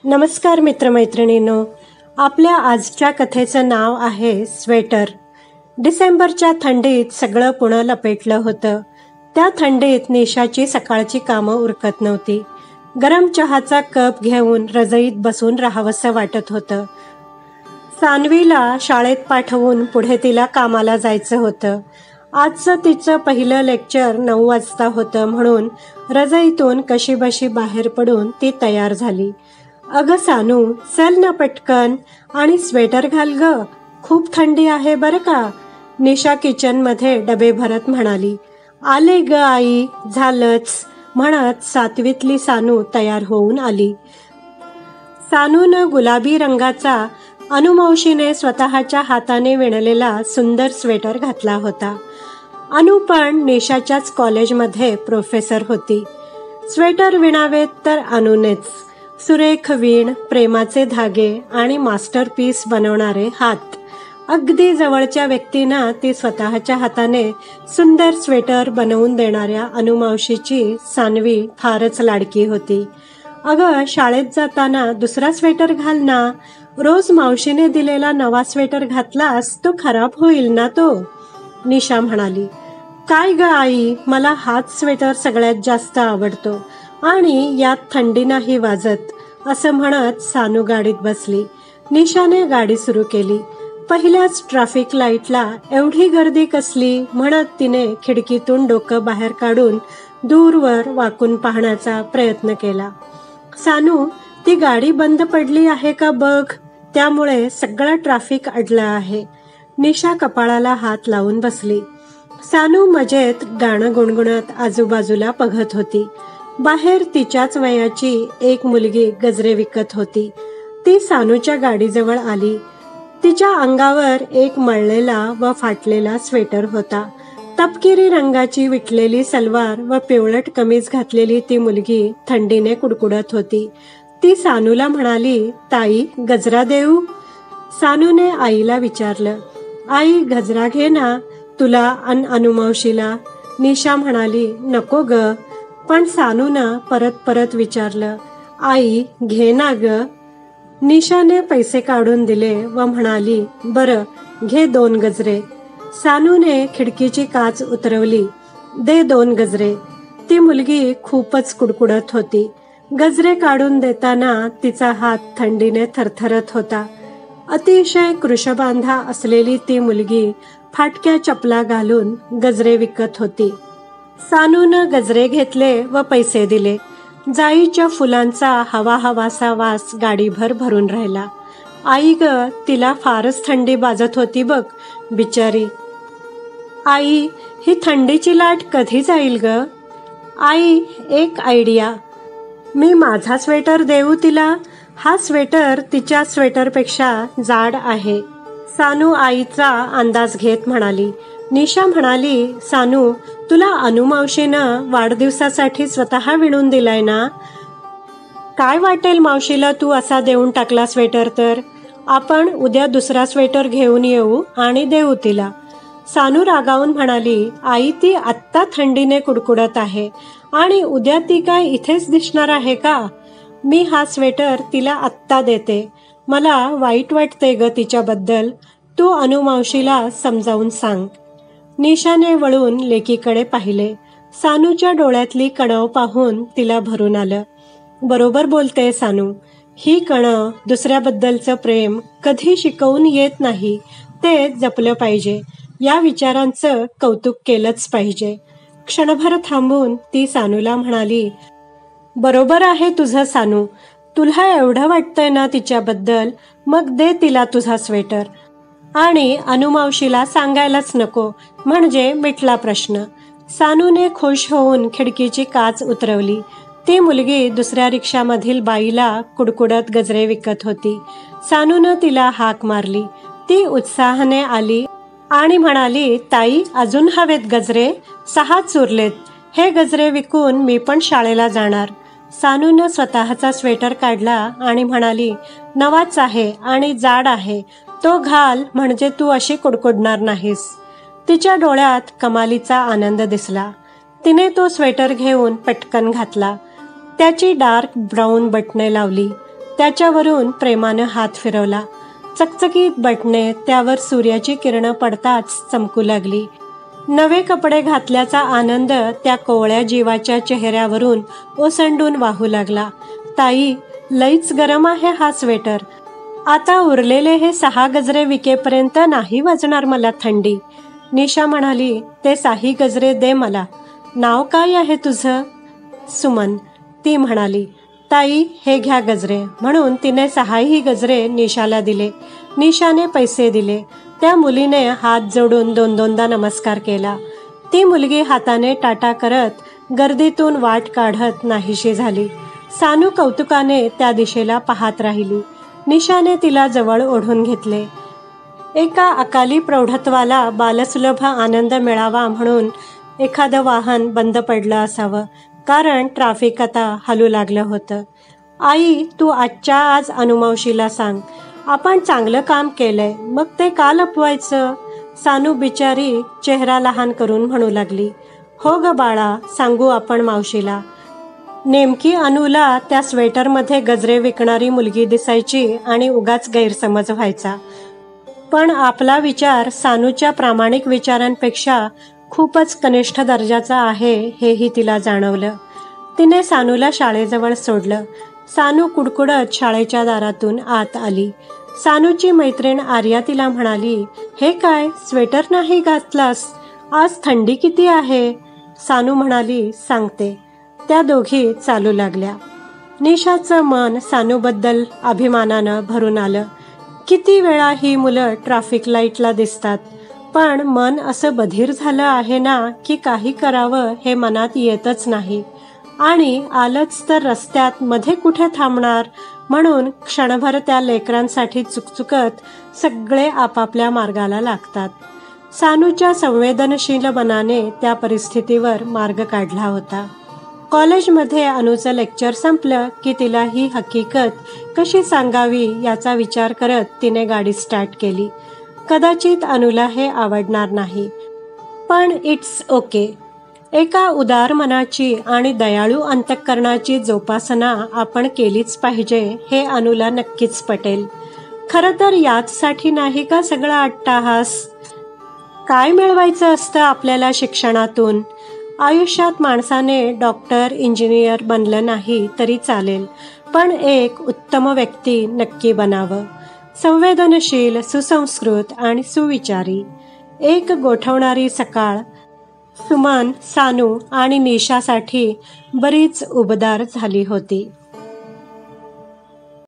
नमस्कार मित्रमैत्रिणींनो, आपल्या आजच्या कथेचं नाव आहे स्वेटर. डिसेंबरच्या थंडीत सगळं पुणं लपेटलं होतं. त्या थंडीत निशाची सकाळची कामं उरकत नव्हती. गरम चहाचा कप घेऊन रजईत बसून राहावंसं वाटत होतं. सानवीला शाळेत पाठवून पुढे तिला कामाला जायचं होतं. आजचं तिचं पहिलं लेक्चर 9 वाजता होतं, म्हणून रजईतून कशीबशी बाहेर पडून ती तयार झाली. अगं सानू, चल ना पटकन आणि स्वेटर घाल ग, खूप थंडी आहे बरं का, निशा किचनमध्ये डबे भरत म्हणाली. आले ग आई, झालंच, म्हणत 7वीतली सानू तयार होऊन आली. सानूनं गुलाबी रंगाचा अनुमावशीने स्वतःच्या हाताने विणलेला सुंदर स्वेटर घातला होता. अनु पण निशाच्याच कॉलेजमध्ये प्रोफेसर होती. स्वेटर विणावेत तर अनुनेच. सुरेख वीण, प्रेमाचे धागे आणि मास्टरपीस बनवणारे हात. अगदी जवळच्या व्यक्तींना ती स्वतःच्या हाताने सुंदर स्वेटर बनवून देणाऱ्या अनुमावशीची सानवी फारच लाडकी होती. अगं, शाळेत जाताना दुसरा स्वेटर घाल ना, रोज मावशीने दिलेला नवा स्वेटर घातलास तो खराब होईल ना तो, निशा म्हणाली. काय ग आई, मला हाच स्वेटर सगळ्यात जास्त आवडतो आणि यात थंडी नाही वाजत, असं म्हणत सानू गाडीत बसली. निशाने गाडी सुरू केली. पहिल्याच ट्रॅफिक लाईटला एवढी गर्दी कसली, म्हणत तिने खिडकीतून डोकं बाहेर काढून दूरवर वाकून पाहण्याचा प्रयत्न केला. सानू, ती गाडी बंद पडली आहे का बघ, त्यामुळे सगळं ट्रॅफिक अडलं आहे. निशा कपाळाला हात लावून बसली. सानू मजेत गाणं गुणगुणत आजूबाजूला बघत होती. बाहेर तिच्याच वयाची एक मुलगी गजरे विकत होती. ती सानूच्या गाडीजवळ आली. तिच्या अंगावर एक मळलेला व फाटलेला स्वेटर होता. तपकिरी रंगाची विटलेली सलवार व पिवळट कमीज घातलेली ती मुलगी थंडीने कुडकुडत होती. ती सानूला म्हणाली, ताई, गजरा देऊ? सानूने आईला विचारलं. आई, गजरा घे ना, तुला अनुमावशीला, निशा म्हणाली. नको ग, पण सानूनं परत परत विचारलं. आई, घे ना ग. निशाने पैसे काढून दिले व म्हणाली, बरं, घे 2 गजरे. सानूने खिडकीची काच उतरवली. दे 2 गजरे. ती मुलगी खूपच कुडकुडत होती. गजरे काढून देताना तिचा हात थंडीने थरथरत होता. अतिशय कृशबांधा असलेली ती मुलगी फाटक्या चपला घालून गजरे विकत होती. सानूनं गजरे घेतले व पैसे दिले. जाईच्या फुलांचा हवा हवासा वास गाडीभर भरून राहिला. आई ग, तिला फारच थंडी बाजत होती बघ, बिचारी. आई, ही थंडीची लाट कधी जाईल ग? आई, एक आयडिया, मी माझा स्वेटर देऊ तिला? हा स्वेटर तिच्या स्वेटरपेक्षा जाड आहे, सानू आईचा अंदाज घेत म्हणाली. निशा म्हणाली, सानू, तुला अनुमावशीनं वाढदिवसासाठी स्वतः विणून दिलाय ना? काय वाटेल मावशीला तू असा देऊन टाकला स्वेटर तर? आपण उद्या दुसरा स्वेटर घेऊन येऊ आणि देऊ तिला. सानू रागावून म्हणाली, आई, ती आत्ता थंडीने कुडकुडत आहे आणि उद्या ती काय इथेच दिसणार आहे का? मी हा स्वेटर तिला आत्ता देते. मला वाईट वाटते ग तिच्याबद्दल. तू अनुमावशीला समजावून सांग. निशाने वळून लेकीकडे पाहिले. सानूच्या डोळ्यातली कणव पाहून तिला भरून आलं. बरोबर बोलते सानू. ही कणव, दुसऱ्याबद्दलचं प्रेम कधी शिकवून येत नाही, ते जपलं पाहिजे. या विचारांचं कौतुक केलंच पाहिजे. क्षणभर थांबून ती सानूला म्हणाली, बरोबर आहे तुझं सानू. तुला एवढं वाटतंय ना तिच्याबद्दल, मग दे तिला तुझा स्वेटर. आणि अनुमावशीला सांगायलाच नको, म्हणजे मिटला प्रश्न. सानूने खुश होऊन खिडकीची काच उतरवली. ती मुलगी दुसऱ्या रिक्षामधील बाईला कुडकुडत गजरे विकत होती. सानूनं तिला हाक मारली. ती उत्साहाने आली आणि म्हणाली, ताई, अजून हवेत गजरे? 6च उरलेत. हे गजरे विकून मी पण शाळेला जाणार. सानूनं स्वतःचा स्वेटर काढला आणि म्हणाली, नवाच आहे आणि जाड आहे, तो घाल, म्हणजे तू अशी कुडकुडणार नाहीस. तिच्या डोळ्यात कमालीचा आनंद दिसला. तिने तो स्वेटर घेऊन पटकन घातला. त्याची डार्क ब्राऊन बटणे लावली. त्याच्यावरून प्रेमानं हात फिरवला. चकचकीत बटणे त्यावर सूर्याची किरणं पडताच चमकू लागली. नवे कपडे घातल्याचा आनंद त्या कोवळ्या जीवाच्या चेहऱ्यावरून ओसंडून वाहू लागला. ताई, लईच गरम आहे हा स्वेटर. आता उरलेले हे 6 गजरे विकेपर्यंत नाही वाजणार मला थंडी. निशा म्हणाली, ते 6 गजरे दे मला. नाव काय आहे तुझं? सुमन. ती म्हणाली, ताई हे घ्या गजरे. म्हणून तिने 6ही गजरे निशाला दिले. निशाने पैसे दिले. त्या मुलीने हात जोडून 2-2दा नमस्कार केला. ती मुलगी हाताने टाटा करत गर्दीतून वाट काढत नाहीशी झाली. सानू कौतुकाने त्या दिशेला पाहत राहिली. निशाने तिला जवळ ओढून घेतले. एका अकाली प्रौढत्वाला बालसुलभ आनंद मिळावा म्हणून एखादं वाहन बंद पडलं असावं, कारण ट्रॅफिक आता हलू लागलं होतं. आई, तू आजच्या आज अनुमावशीला सांग, आपण चांगलं काम केलंय, मग ते का लपवायचं? सानू बिचारी चेहरा लहान करून म्हणू लागली. हो ग बाळा, सांगू आपण मावशीला. नेमकी अनुला त्या स्वेटरमध्ये गजरे विकणारी मुलगी दिसायची आणि उगाच गैरसमज व्हायचा. पण आपला विचार सानूच्या प्रामाणिक विचारांपेक्षा खूपच कनिष्ठ दर्जाचा आहे हेही तिला जाणवलं. तिने सानूला शाळेजवळ सोडलं. सानू कुडकुडत शाळेच्या दारातून आत आली. सानूची मैत्रीण आर्या तिला म्हणाली, हे काय, स्वेटर नाही घातलास? आज थंडी किती आहे? सानू म्हणाली, सांगते. त्या दोघी चालू लागल्या. निशाचं मन सानूबद्दल अभिमानानं भरून आलं. किती वेळा ही मुलं ट्रॅफिक लाईटला दिसतात, पण मन असं बधीर झालं आहे ना की काही करावं हे मनात येतच नाही. आणि आलंच तर रस्त्यात मध्ये कुठे थांबणार, म्हणून क्षणभर त्या लेकरांसाठी चुकचुकत सगळे आपापल्या मार्गाला लागतात. सानूच्या संवेदनशील मनाने त्या परिस्थितीवर मार्ग काढला होता. कॉलेजमध्ये अनुचं लेक्चर संपलं की तिला ही हकीकत कशी सांगावी याचा विचार करत तिने गाडी स्टार्ट केली. कदाचित अनुला हे आवडणार नाही, पण इट्स ओके. एका उदार मनाची आणि दयाळू अंतःकरणाची जोपासना आपण केलीच पाहिजे हे अनुला नक्कीच पटेल. खरं तर याचसाठी नाही का सगळा अट्टाहास? काय मिळवायचं असतं आपल्याला शिक्षणातून? आयुष्यात माणसाने डॉक्टर, इंजिनियर बनलं नाही तरी चालेल, पण एक उत्तम व्यक्ती नक्की बनावं. संवेदनशील, सुसंस्कृत आणि सुविचारी. एक गोठवणारी सकाळ सुमन, सानू आणि निशासाठी बरीच उबदार झाली होती.